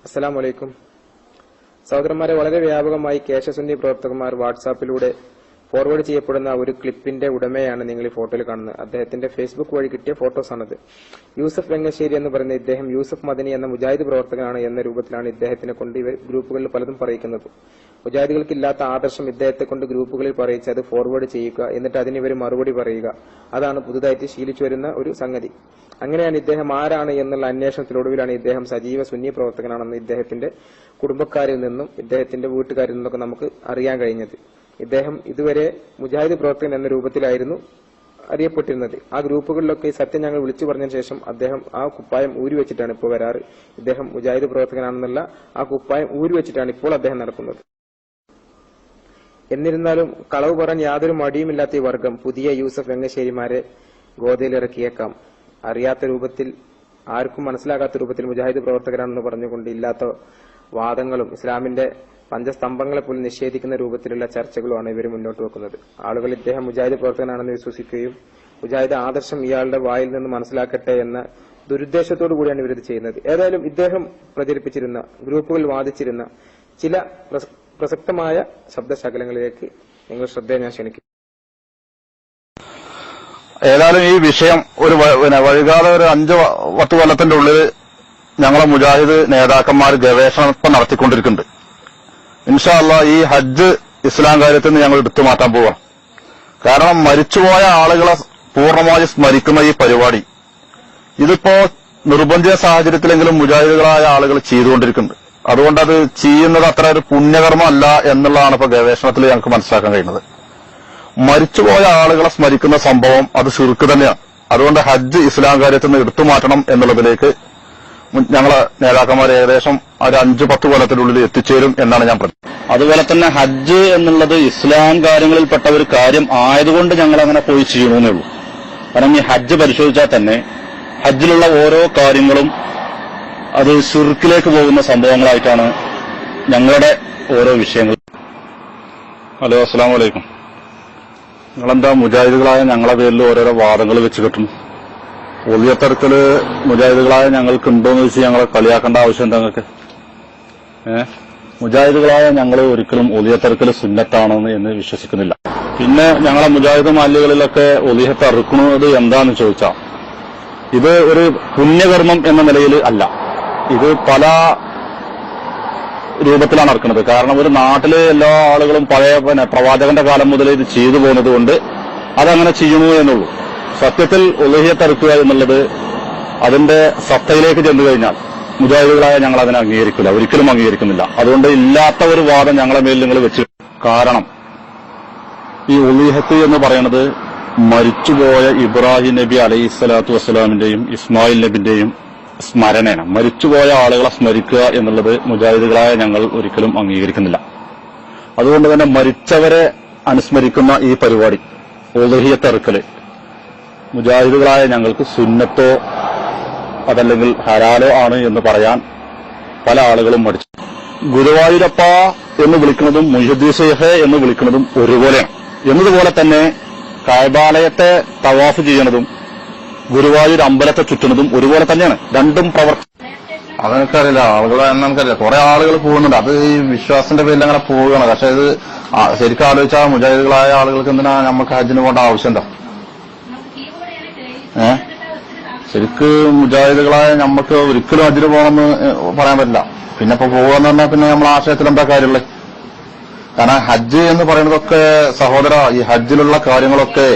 അസ്സലാമു അലൈക്കും. സഹോദരന്മാരെ, വളരെ വ്യാപകമായി കേശസുന്നി പ്രവർത്തകന്മാർ വാട്സാപ്പിലൂടെ ഫോർവേഡ് ചെയ്യപ്പെടുന്ന ഒരു ക്ലിപ്പിന്റെ ഉടമയാണ് നിങ്ങൾ ഈ ഫോട്ടോയിൽ കാണുന്നത്. അദ്ദേഹത്തിന്റെ ഫേസ്ബുക്ക് വഴി കിട്ടിയ ഫോട്ടോസാണത്. യൂസഫ് വെങ്ങശ്ശേരി എന്ന് പറയുന്ന ഇദ്ദേഹം യൂസഫ് മദനി എന്ന മുജാഹിദ് പ്രവർത്തകനാണ് എന്ന രൂപത്തിലാണ് ഇദ്ദേഹത്തിനെ കൊണ്ട് ഇവർ ഗ്രൂപ്പുകളിൽ പലതും പറയിക്കുന്നത്. മുജാഹിദുകൾക്കില്ലാത്ത ആദർശം ഇദ്ദേഹത്തെ കൊണ്ട് ഗ്രൂപ്പുകളിൽ പറയിച്ച് അത് ഫോർവേഡ് ചെയ്യുക, എന്നിട്ട് അതിന് ഇവർ മറുപടി പറയുക. അതാണ് പുതുതായിട്ട് ശീലിച്ചു വരുന്ന ഒരു സംഗതി. അങ്ങനെയാണ് ഇദ്ദേഹം ആരാണ് എന്നുള്ള അന്വേഷണത്തിലൊടുവിലാണ് ഇദ്ദേഹം സജീവ സുന്നി പ്രവർത്തകനാണെന്ന് ഇദ്ദേഹത്തിന്റെ കുടുംബക്കാരിൽ നിന്നും ഇദ്ദേഹത്തിന്റെ വീട്ടുകാരിൽ നിന്നൊക്കെ നമുക്ക് അറിയാൻ കഴിഞ്ഞത്. ഇദ്ദേഹം ഇതുവരെ മുജാഹിദ് പ്രവർത്തകൻ എന്ന രൂപത്തിലായിരുന്നു അറിയപ്പെട്ടിരുന്നത്. ആ ഗ്രൂപ്പുകളിലൊക്കെ ഈ സത്യം ഞങ്ങൾ വിളിച്ചു പറഞ്ഞതിന് ശേഷം അദ്ദേഹം ആ കുപ്പായം ഊരിവെച്ചിട്ടാണ് ഇപ്പോൾ വരാറ്. ഇദ്ദേഹം മുജാഹിദ് പ്രവർത്തകനാണെന്നുള്ള ആ കുപ്പായം ഊരിവെച്ചിട്ടാണ് ഇപ്പോൾ അദ്ദേഹം നടക്കുന്നത്. എന്നിരുന്നാലും കളവ് പറയാൻ യാതൊരു മടിയുമില്ലാത്ത ഈ വർഗം പുതിയ യൂസഫ് വെങ്ങശ്ശേരിമാരെ ഗോതയിലിറക്കിയേക്കാം. അറിയാത്ത രൂപത്തിൽ, ആർക്കും മനസ്സിലാകാത്ത രൂപത്തിൽ മുജാഹിദ് പ്രവർത്തകരാണെന്ന് പറഞ്ഞുകൊണ്ട് ഇല്ലാത്ത വാദങ്ങളും ഇസ്ലാമിന്റെ പഞ്ചസ്തംഭങ്ങളെ പോലും നിഷേധിക്കുന്ന രൂപത്തിലുള്ള ചർച്ചകളുമാണ് ഇവർ മുന്നോട്ട് വെക്കുന്നത്. ആളുകൾ ഇദ്ദേഹം മുജാഹിദ് പ്രവർത്തകനാണെന്ന് വിശ്വസിക്കുകയും മുജാഹിദ് ആദർശം ഇയാളുടെ വായിൽ നിന്ന് മനസ്സിലാക്കട്ടെ എന്ന ദുരുദ്ദേശത്തോടു കൂടിയാണ് ഇവരിത് ചെയ്യുന്നത്. ഏതായാലും ഇദ്ദേഹം പ്രചരിപ്പിച്ചിരുന്ന, ഗ്രൂപ്പുകളിൽ വാദിച്ചിരുന്ന ചില പ്രസക്തമായ ശബ്ദശകലങ്ങളിലേക്ക് നിങ്ങൾ ശ്രദ്ധ ഞാൻ ക്ഷണിക്കും. ഏതായാലും ഈ വിഷയം ഒരു വൈകാതെ ഒരു 5-10 കൊല്ലത്തിന്റെ ഉള്ളിൽ ഞങ്ങളെ മുജാഹിദ് നേതാക്കന്മാർ ഗവേഷണം നടത്തിക്കൊണ്ടിരിക്കുന്നുണ്ട്. ഇൻഷാ അല്ലാഹ് ഈ ഹജ്ജ് ഇസ്ലാം കാര്യത്തിൽ നിന്ന് ഞങ്ങൾ എടുത്തു മാറ്റാൻ പോവാം. കാരണം മരിച്ചുപോയ ആളുകളെ പൂർണ്ണമായി സ്മരിക്കുന്ന ഈ പരിപാടി ഇതിപ്പോ നിർബന്ധിത സാഹചര്യത്തിലെങ്കിലും മുജാഹിദുകളായ ആളുകൾ ചെയ്തുകൊണ്ടിരിക്കുന്നുണ്ട്. അതുകൊണ്ട് അത് ചെയ്യുന്നത് അത്ര ഒരു പുണ്യകർമ്മമല്ല എന്നുള്ളതാണ് ഇപ്പൊ ഗവേഷണത്തിൽ ഞങ്ങൾക്ക് മനസ്സിലാക്കാൻ കഴിയുന്നത്. മരിച്ചുപോയ ആളുകളെ സ്മരിക്കുന്ന സംഭവം അത് ശിർക്ക് തന്നെയാണ്. അതുകൊണ്ട് ഹജ്ജ് ഇസ്ലാം കാര്യത്തിൽ നിന്ന് എടുത്തു മാറ്റണം എന്നുള്ളതിലേക്ക് ഞങ്ങളെ നേതാക്കന്മാർ ഏകദേശം ഒരു 5-10 കൊല്ലത്തിനുള്ളിൽ എത്തിച്ചേരും എന്നാണ് ഞാൻ പറഞ്ഞത്. അതുപോലെ തന്നെ ഹജ്ജ് എന്നുള്ളത് ഇസ്ലാം കാര്യങ്ങളിൽപ്പെട്ട ഒരു കാര്യം ആയതുകൊണ്ട് ഞങ്ങൾ അങ്ങനെ പോയി ചെയ്യണമെന്നേ ഉള്ളൂ. കാരണം ഈ ഹജ്ജ് പരിശോധിച്ചാൽ തന്നെ ഹജ്ജിലുള്ള ഓരോ കാര്യങ്ങളും അത് ശിർക്കിലേക്ക് പോകുന്ന സംഭവങ്ങളായിട്ടാണ് ഞങ്ങളുടെ ഓരോ വിഷയങ്ങൾ. ഹലോ, അസ്സലാമു അലൈക്കും. നിങ്ങളെന്താ മുജാഹിദുകളായ ഞങ്ങളെ പേരിൽ ഓരോരോ വാദങ്ങൾ വെച്ച് കിട്ടുന്നു? ഒളിയത്തരത്തില് മുജാഹിദുകളായ ഞങ്ങൾക്ക് ഉണ്ടോന്ന് വെച്ച് ഞങ്ങളെ കളിയാക്കേണ്ട ആവശ്യം എന്താ നിങ്ങൾക്ക്? മുജാഹിദുകളായ ഞങ്ങൾ ഒരിക്കലും ഒളിയത്തരത്തില് സുന്നത്താണെന്ന് എന്ന് വിശ്വസിക്കുന്നില്ല. പിന്നെ ഞങ്ങളെ മുജാഹിദ് മാലികളിലൊക്കെ ഒളിയത്ത് അറുക്കുന്നത് എന്താന്ന് ചോദിച്ചാൽ ഇത് ഒരു പുണ്യകർമ്മം എന്ന നിലയിൽ അല്ല, ഇത് പല രൂപത്തിലാണ് നടക്കുന്നത്. കാരണം ഒരു നാട്ടിലെ എല്ലാ ആളുകളും പഴയ പ്രവാചകന്റെ കാലം മുതൽ ഇത് ചെയ്തു പോകുന്നത് കൊണ്ട് അതങ്ങനെ ചെയ്യണു എന്നുള്ളൂ. സത്യത്തിൽ ഉലഹിയത്തറുക്കുക എന്നുള്ളത് അതിന്റെ സത്തയിലേക്ക് ചെന്നു കഴിഞ്ഞാൽ മുജാഹിദുകളായ ഞങ്ങൾ അതിനെ അംഗീകരിക്കില്ല, ഒരിക്കലും അംഗീകരിക്കുന്നില്ല. അതുകൊണ്ട് ഇല്ലാത്ത ഒരു വാദം ഞങ്ങളെ മേൽ നിങ്ങൾ വെച്ച്. കാരണം ഈ ഉലഹിയത്ത് എന്ന് പറയുന്നത് മരിച്ചുപോയ ഇബ്രാഹിം നബി അലൈഹിസ്സലാത്തു വസ്സലാമിന്റെയും ഇസ്മായിൽ നബിന്റെയും സ്മരണയാണ്. മരിച്ചുപോയ ആളുകളെ സ്മരിക്കുക എന്നുള്ളത് മുജാഹിദുകളായ ഞങ്ങൾ ഒരിക്കലും അംഗീകരിക്കുന്നില്ല. അതുകൊണ്ട് തന്നെ മരിച്ചവരെ അനുസ്മരിക്കുന്ന ഈ പരിപാടി ഉലഹിയത്തറുക്കല് മുജാഹിദുകളായ ഞങ്ങൾക്ക് സുന്നത്തോ അതല്ലെങ്കിൽ ഹലാലോ ആണ് എന്ന് പറയാൻ പല ആളുകളും മടിച്ചു. ഗുരുവായൂരപ്പ എന്ന് വിളിക്കുന്നതും മുഹ്യിദ്ദീൻ ശൈഖ് എന്ന് വിളിക്കുന്നതും ഒരുപോലെയാണ്. എന്നതുപോലെ തന്നെ കഅബാലയത്തെ തവാഫ് ചെയ്യുന്നതും ഗുരുവായൂർ അമ്പലത്തെ ചുറ്റുന്നതും ഒരുപോലെ തന്നെയാണ്. രണ്ടും അതെനിക്കറിയില്ല, ആളുകളെ നമുക്കറിയില്ല. കുറെ ആളുകൾ പോകുന്നുണ്ട്, അത് ഈ വിശ്വാസത്തിന്റെ പേരിൽ അങ്ങനെ പോവുകയാണ്. പക്ഷെ ഇത് ശരിക്കും ആലോചിച്ചാൽ മുജാഹിദുകളായ ആളുകൾക്ക് എന്തിനാ നമുക്ക് ഹജ്ജിന് പോകേണ്ട ആവശ്യം എന്താ? ശരിക്ക് മുജാഹിദുകളായ നമുക്ക് ഒരിക്കലും ഹജ്ജിന് പോകണമെന്ന് പറയാൻ പറ്റില്ല. പിന്നെ ഇപ്പൊ പോകാന്ന് പറഞ്ഞാൽ പിന്നെ നമ്മൾ ആശയത്തിൽ എന്താ കാര്യമുള്ളത്? കാരണം ഹജ്ജ് എന്ന് പറയുന്നതൊക്കെ സഹോദര, ഈ ഹജ്ജിലുള്ള കാര്യങ്ങളൊക്കെ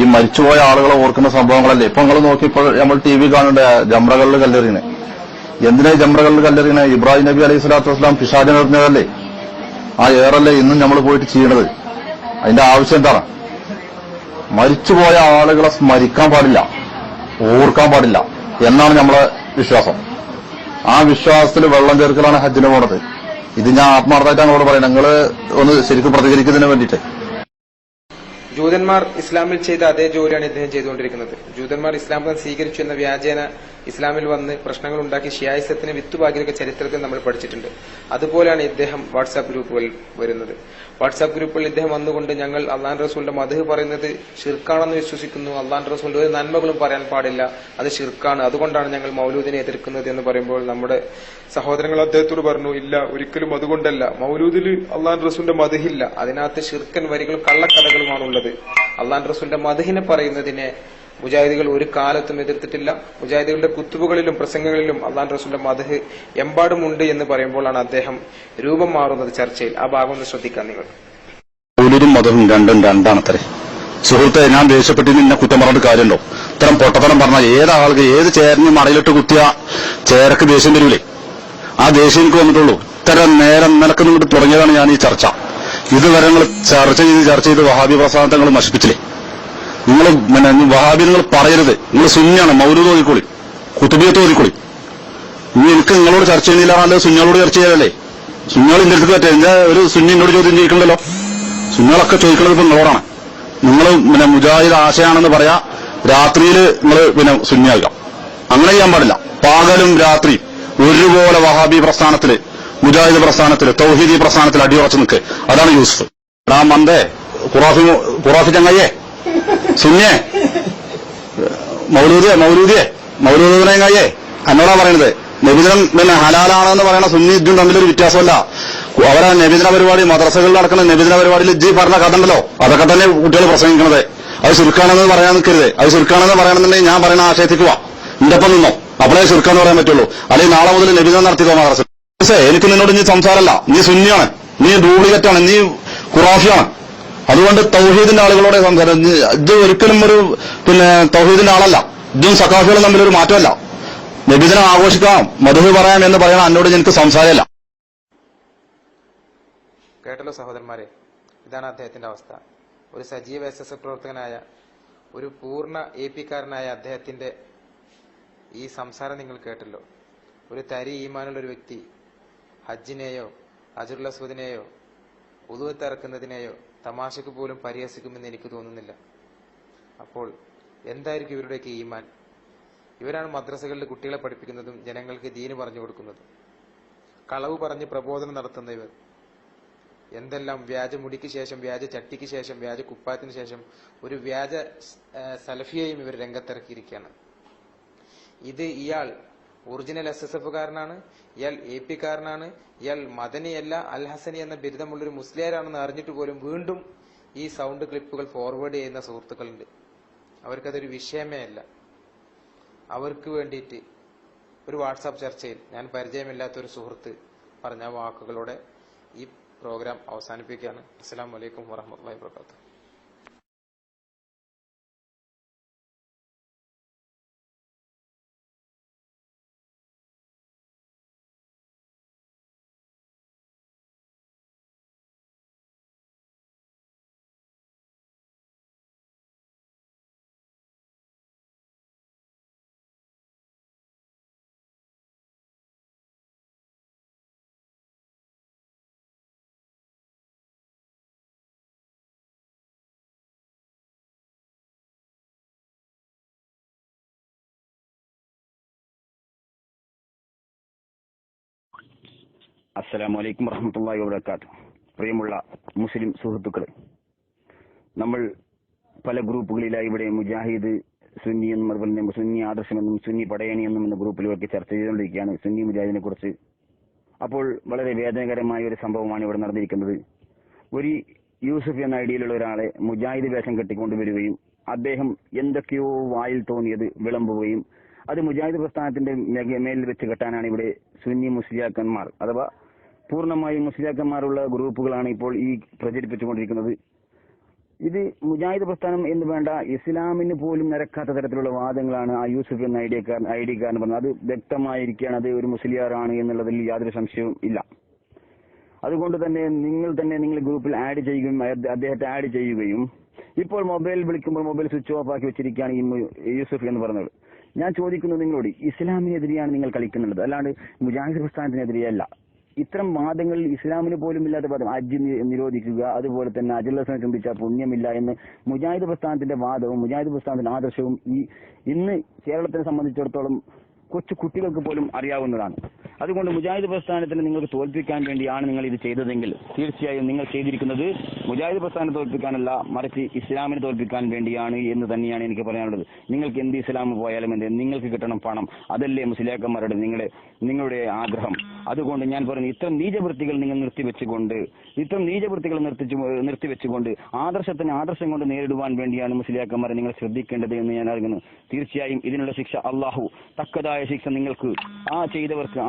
ഈ മരിച്ചുപോയ ആളുകളെ ഓർക്കുന്ന സംഭവങ്ങളല്ലേ. ഇപ്പൊ നിങ്ങൾ നോക്കി, ഇപ്പോൾ നമ്മൾ ടി വി കാണുന്നുണ്ട് ജംറകളിൽ കല്ലെറിയണേ. എന്തിനാ ജംറകളിൽ കല്ലെറിയണേ? ഇബ്രാഹിം നബി അലൈഹി സ്വലാത്തു വസ്സലാം പിശാചിനെ എറിഞ്ഞതല്ലേ? ആ ഏറല്ലേ ഇന്നും നമ്മൾ പോയിട്ട് ചെയ്യണത്. അതിന്റെ ആവശ്യം എന്താണ്? മരിച്ചുപോയ ആളുകളെ സ്മരിക്കാൻ പാടില്ല, ഓർക്കാൻ പാടില്ല എന്നാണ് നമ്മളെ വിശ്വാസം. ആ വിശ്വാസത്തിൽ വെള്ളം ചേർക്കലാണ് ഹജ്ജിന് പോണത്. ഇത് ഞാൻ ആത്മാർത്ഥമായിട്ടാണ് അവിടെ പറയുന്നത്. നിങ്ങൾ ഒന്ന് ശരിക്കും പ്രതികരിക്കുന്നതിന് വേണ്ടിയിട്ട്. ജൂതന്മാർ ഇസ്ലാമിൽ ചെയ്ത അതേ ജോലിയാണ് ഇദ്ദേഹം ചെയ്തുകൊണ്ടിരിക്കുന്നത്. ജൂതന്മാർ ഇസ്ലാം മതം സ്വീകരിച്ചു എന്ന വ്യാജേന ഇസ്ലാമിൽ വന്ന് പ്രശ്നങ്ങൾ ഉണ്ടാക്കി ഷിയായിസത്തിന് വിത്തുപാകിയൊക്കെ ചരിത്രത്തിൽ നമ്മൾ പഠിച്ചിട്ടുണ്ട്. അതുപോലെയാണ് ഇദ്ദേഹം വാട്സാപ്പ് ഗ്രൂപ്പുകളിൽ വരുന്നത്. വാട്സാപ്പ് ഗ്രൂപ്പുകളിൽ ഇദ്ദേഹം വന്നുകൊണ്ട് ഞങ്ങൾ അള്ളാഹുവിന്റെ റസൂലിന്റെ മദ്ഹ് പറയുന്നത് ഷിർക്കാണെന്ന് വിശ്വസിക്കുന്നു, അള്ളാഹുവിന്റെ റസൂലിന്റെ ഒരു നന്മകളും പറയാൻ പാടില്ല, അത് ഷിർക്കാണ്, അതുകൊണ്ടാണ് ഞങ്ങൾ മൗലൂദിനെ എതിർക്കുന്നത് എന്ന് പറയുമ്പോൾ നമ്മുടെ സഹോദരങ്ങൾ അദ്ദേഹത്തോട് പറഞ്ഞു, ഇല്ല, ഒരിക്കലും അതുകൊണ്ടല്ല. മൗലൂദിൽ അള്ളാഹുവിന്റെ റസൂലിന്റെ മദ്ഹില്ല, അതിനകത്ത് ഷിർക്കൻ വരികളും കള്ളക്കഥകളുമാണുള്ളത്. അള്ളാഹുവിന്റെ റസൂലിന്റെ മദ്ഹിനെ പറയുന്നതിനെ മുജാഹിദികൾ ഒരു കാലത്തും എതിർത്തിട്ടില്ല. മുജാഹിദികളുടെ കുത്തുബുകളിലും പ്രസംഗങ്ങളിലും അള്ളാഹുവിന്റെ റസൂലിന്റെ മദ്ഹ് എമ്പാടുമുണ്ട് എന്ന് പറയുമ്പോഴാണ് അദ്ദേഹം രൂപം മാറുന്നത് ചർച്ചയിൽ. ആ ഭാഗം ഒന്ന് ശ്രദ്ധിക്കാം നിങ്ങൾ. മൗലൂദും മതവും രണ്ടും രണ്ടാണത്രേ. സുഹൃത്തെ, ഞാൻ ദേഷ്യപ്പെട്ട് നിന്നെ കുറ്റം പറഞ്ഞിട്ട് കാര്യമുണ്ടോ? ഇത്തരം പൊട്ടത്തരം പറഞ്ഞാൽ ഏതാൾക്ക് ഏത് ചേരന് മടയിലിട്ട് കുത്തിയ ചേരക്ക് ദേഷ്യം വരൂലേ? ആ ദേഷ്യം എനിക്ക് വന്നിട്ടുള്ളൂ. ഇത്തരം നേരം നിലക്ക് നിന്നിട്ട് തുടങ്ങിയതാണ് ഞാൻ ഈ ചർച്ച. ഇതുവരെ നിങ്ങൾ ചർച്ച ചെയ്ത് വഹാബി പ്രസ്ഥാനത്തെ നശിപ്പിച്ചില്ലേ? നിങ്ങൾ വഹാബി നിങ്ങൾ പറയരുത്. നിങ്ങൾ സുന്നിയാണ്, മൗലൂദ് ഓതിക്കോളി, കുത്തുബിയത്ത് ഓതിക്കോളി. ഇനി എനിക്ക് നിങ്ങളോട് ചർച്ച ചെയ്യുന്നില്ല, നല്ലത് സുന്നികളോട് ചർച്ച ചെയ്യാനല്ലേ? സുന്നികൾ എന്റെ അടുത്ത് പറ്റേ എന്താ ഒരു സുന്നി എന്നോട് ചോദ്യം ചോദിക്കണ്ടല്ലോ? സുന്നികളൊക്കെ ചോദിക്കുന്നത് ഇപ്പൊ നിങ്ങളോടാണ്. നിങ്ങൾ മുജാഹിദ് ആശയാണെന്ന് പറയാ, രാത്രിയിൽ നിങ്ങൾ സുന്നിയാകാം. അങ്ങനെ ചെയ്യാൻ പാടില്ല. പകലും രാത്രി ഒരുപോലെ വഹാബി പ്രസ്ഥാനത്തില്, മുജാഹിദ് പ്രസ്ഥാനത്തില്, തൗഹീദി പ്രസ്ഥാനത്തിൽ അടിയുറച്ചു നിൽക്ക്. അതാണ് യൂസുഫ്. ആ മന്ദേ ഖുറാഫി ചങ്ങയ്യേ, സുന്നിയെ, മൗലൂദിനെ എന്നോടാ പറയുന്നത്. നബിദിനം ഹലാലാണെന്ന് പറയുന്ന സുന്നി ഇജ്ജും തമ്മിലൊരു വ്യത്യാസമല്ല. അവരെ നബിദിന പരിപാടി, മദ്രസകളിൽ നടക്കുന്ന നബിദിന പരിപാടിയിൽ ഇജ്ജി പറഞ്ഞ കഥ ഉണ്ടല്ലോ, അതൊക്കെ തന്നെ കുട്ടികൾ പ്രസംഗിക്കുന്നത്. അത് ശിർക്കാണെന്ന് പറയാൻ നിൽക്കരുത്. അത് ശിർക്കാണെന്ന് പറയണമെന്നുണ്ടെങ്കിൽ ഞാൻ പറയുന്ന ആശയത്തിക്ക് വാ, എന്റെ ഒപ്പം നിന്നോ, അപ്പോഴേ ശിർക്കാന്ന് പറയാൻ പറ്റുള്ളൂ. അല്ലെങ്കിൽ നാളെ മുതൽ നബിദിനം നടത്തിക്കോ മദ്രസ. എനിക്ക് നിന്നോട് നീ സംസാരമല്ല. നീ സുന്നിയാണ്, നീ ഡ്യൂപ്ലിക്കേറ്റാണ്, നീ ഖുറാഫിയാണ്. അതുകൊണ്ട് തൗഹീദിന്റെ ആളുകളോടെ സംസാരം. ഇത് ഒരിക്കലും ഒരു തൗഹീദിന്റെ ആളല്ല. ഇതും സഖാഫികളും തമ്മിലൊരു മാറ്റമല്ല. നബിദിനം ആഘോഷിക്കാം, മദ്ഹ് പറയാം എന്ന് പറയണം. എന്നോട് എനിക്ക് സംസാരമല്ല. കേട്ടല്ലോ സഹോദരന്മാരെ, ഇതാണ് അദ്ദേഹത്തിന്റെ അവസ്ഥ. ഒരു സജീവ SSF പ്രവർത്തകനായ, ഒരു പൂർണ്ണ AP-കാരനായ അദ്ദേഹത്തിന്റെ ഈ സംസാരം നിങ്ങൾ കേട്ടല്ലോ. ഒരു തരി ഈമാനുള്ള ഒരു വ്യക്തി ഹജ്ജിനെയോ അജറുൽ അസ്വദിനെയോ ഉദുവത്ത് ഇറക്കുന്നതിനെയോ തമാശക്ക് പോലും പരിഹസിക്കുമെന്ന് എനിക്ക് തോന്നുന്നില്ല. അപ്പോൾ എന്തായിരിക്കും ഇവരുടെയൊക്കെ ഈമാൻ? ഇവരാണ് മദ്രസകളിൽ കുട്ടികളെ പഠിപ്പിക്കുന്നതും ജനങ്ങൾക്ക് ദീന് പറഞ്ഞു കൊടുക്കുന്നതും. കളവ് പറഞ്ഞ് പ്രബോധനം നടത്തുന്ന ഇവർ എന്തെല്ലാം വ്യാജ മുടിക്ക് ശേഷം, വ്യാജ ചട്ടിക്ക് ശേഷം, വ്യാജ കുപ്പായത്തിന് ശേഷം ഒരു വ്യാജ സലഫിയെയും ഇവർ രംഗത്തിറക്കിയിരിക്കുകയാണ്. ഇയാൾ ഒറിജിനൽ SSF-കാരനാണ്, ഇയാൾ AP-കാരനാണ്, ഇയാൾ മദനിയല്ല അൽ ഹസനി എന്ന ബിരുദമുള്ളൊരു മുസ്ലിയാരാണെന്ന് അറിഞ്ഞിട്ട് പോലും വീണ്ടും ഈ സൗണ്ട് ക്ലിപ്പുകൾ ഫോർവേഡ് ചെയ്യുന്ന സുഹൃത്തുക്കളുണ്ട്. അവർക്കതൊരു വിഷയമേ അല്ല. അവർക്ക് വേണ്ടിയിട്ട് ഒരു വാട്സാപ്പ് ചർച്ചയിൽ ഞാൻ പരിചയമില്ലാത്തൊരു സുഹൃത്ത് പറഞ്ഞ വാക്കുകളോടെ ഈ പ്രോഗ്രാം അവസാനിപ്പിക്കുകയാണ്. അസ്സലാമു അലൈക്കും വറഹ്മത്തുള്ളാഹി വബറകാതുഹു. അസ്സലാമു അലൈക്കും വറഹ്മത്തുള്ളാഹി വബറകാതുഹു. പ്രിയമുള്ള മുസ്ലിം സുഹൃത്തുക്കളെ, നമ്മൾ പല ഗ്രൂപ്പുകളിലായി ഇവിടെ മുജാഹിദ്, സുന്നി എന്നും അതുപോലെ തന്നെ സുന്നി ആദർശമെന്നും സുന്നി പടയണി എന്നും എന്ന ഗ്രൂപ്പിലൊക്കെ ചർച്ച ചെയ്തുകൊണ്ടിരിക്കുകയാണ് സുന്നി മുജാഹിദിനെ കുറിച്ച്. അപ്പോൾ വളരെ വേദനകരമായ ഒരു സംഭവമാണ് ഇവിടെ നടന്നിരിക്കുന്നത്. ഒരു യൂസുഫ് എന്ന ഐഡിയയിലുള്ള ഒരാളെ മുജാഹിദ് വേഷം കെട്ടിക്കൊണ്ടുവരികയും അദ്ദേഹം എന്തൊക്കെയോ വായിൽ തോന്നിയത് വിളമ്പുകയും അത് മുജാഹിദ് പ്രസ്ഥാനത്തിന്റെ മേലിൽ വെച്ച് കെട്ടാനാണ് ഇവിടെ സുന്നി മുസ്ലിയാക്കന്മാർ അഥവാ പൂർണ്ണമായും മുസ്ലിയാക്കന്മാരുള്ള ഗ്രൂപ്പുകളാണ് ഇപ്പോൾ ഈ പ്രചരിപ്പിച്ചുകൊണ്ടിരിക്കുന്നത്. ഇത് മുജാഹിദ് പ്രസ്ഥാനം എന്ന് വേണ്ട ഇസ്ലാമിന് പോലും നിരക്കാത്ത തരത്തിലുള്ള വാദങ്ങളാണ് ആ യൂസുഫ് എന്ന ഐഡിയക്കാരൻ പറഞ്ഞത്. അത് വ്യക്തമായിരിക്കുകയാണ്, അത് ഒരു മുസ്ലിയാറാണ് എന്നുള്ളതിൽ യാതൊരു സംശയവും ഇല്ല. അതുകൊണ്ട് തന്നെ നിങ്ങൾ ഗ്രൂപ്പിൽ ആഡ് ചെയ്യുകയും അദ്ദേഹത്തെ ആഡ് ചെയ്യുകയും ഇപ്പോൾ മൊബൈൽ വിളിക്കുമ്പോൾ മൊബൈൽ സ്വിച്ച് ഓഫ് ആക്കി വെച്ചിരിക്കുകയാണ് ഈ യൂസുഫ് എന്ന് പറഞ്ഞത്. ഞാൻ ചോദിക്കുന്നത് നിങ്ങളോട്, ഇസ്ലാമിനെതിരെയാണ് നിങ്ങൾ കളിക്കുന്നുള്ളത്, അല്ലാണ്ട് മുജാഹിദ് പ്രസ്ഥാനത്തിനെതിരെയല്ല. ഇത്തരം വാദങ്ങളിൽ ഇസ്ലാമിന് പോലും ഇല്ലാത്ത വാദം, ഹജ്ജ് നിരോധിക്കുക, അതുപോലെ തന്നെ അജുല്ലസിനെ ചിന്തിച്ചാൽ പുണ്യമില്ല എന്ന് മുജാഹിദ് പ്രസ്ഥാനത്തിന്റെ വാദവും മുജാഹിദ് പ്രസ്ഥാനത്തിന്റെ ആദർശവും ഇന്ന് കേരളത്തിനെ സംബന്ധിച്ചിടത്തോളം കൊച്ചു കുട്ടികൾക്ക് പോലും അറിയാവുന്നതാണ്. അതുകൊണ്ട് മുജാഹിദ് പ്രസ്ഥാനത്തിന് നിങ്ങൾക്ക് തോൽപ്പിക്കാൻ വേണ്ടിയാണ് നിങ്ങൾ ഇത് ചെയ്തതെങ്കിൽ തീർച്ചയായും നിങ്ങൾ ചെയ്തിരിക്കുന്നത് മുജാഹിദ് പ്രസ്ഥാനത്തെ തോൽപ്പിക്കാനല്ല, മറിച്ച് ഇസ്ലാമിനെ തോൽപ്പിക്കാൻ വേണ്ടിയാണ് എന്ന് തന്നെയാണ് എനിക്ക് പറയാനുള്ളത്. നിങ്ങൾക്ക് എന്ത് ഇസ്ലാം പോയാലും എന്ത്, നിങ്ങൾക്ക് കിട്ടണം പണം, അതല്ലേ മുസ്ലിയാക്കന്മാരുടെ നിങ്ങളുടെ ആഗ്രഹം. അതുകൊണ്ട് ഞാൻ പറയുന്നു, ഇത്തരം നീചവൃത്തികൾ നിങ്ങൾ നിർത്തിവെച്ചുകൊണ്ട് ആദർശം കൊണ്ട് നേരിടുവാൻ വേണ്ടിയാണ് മുസ്ലിയാക്കന്മാരെ നിങ്ങൾ ശ്രദ്ധിക്കേണ്ടത് എന്ന് ഞാൻ അറിയുന്നു. തീർച്ചയായും ഇതിനുള്ള ശിക്ഷ അള്ളാഹു തക്കതായ ശിക്ഷ നിങ്ങൾക്ക് ആ ചെയ്തവർക്ക്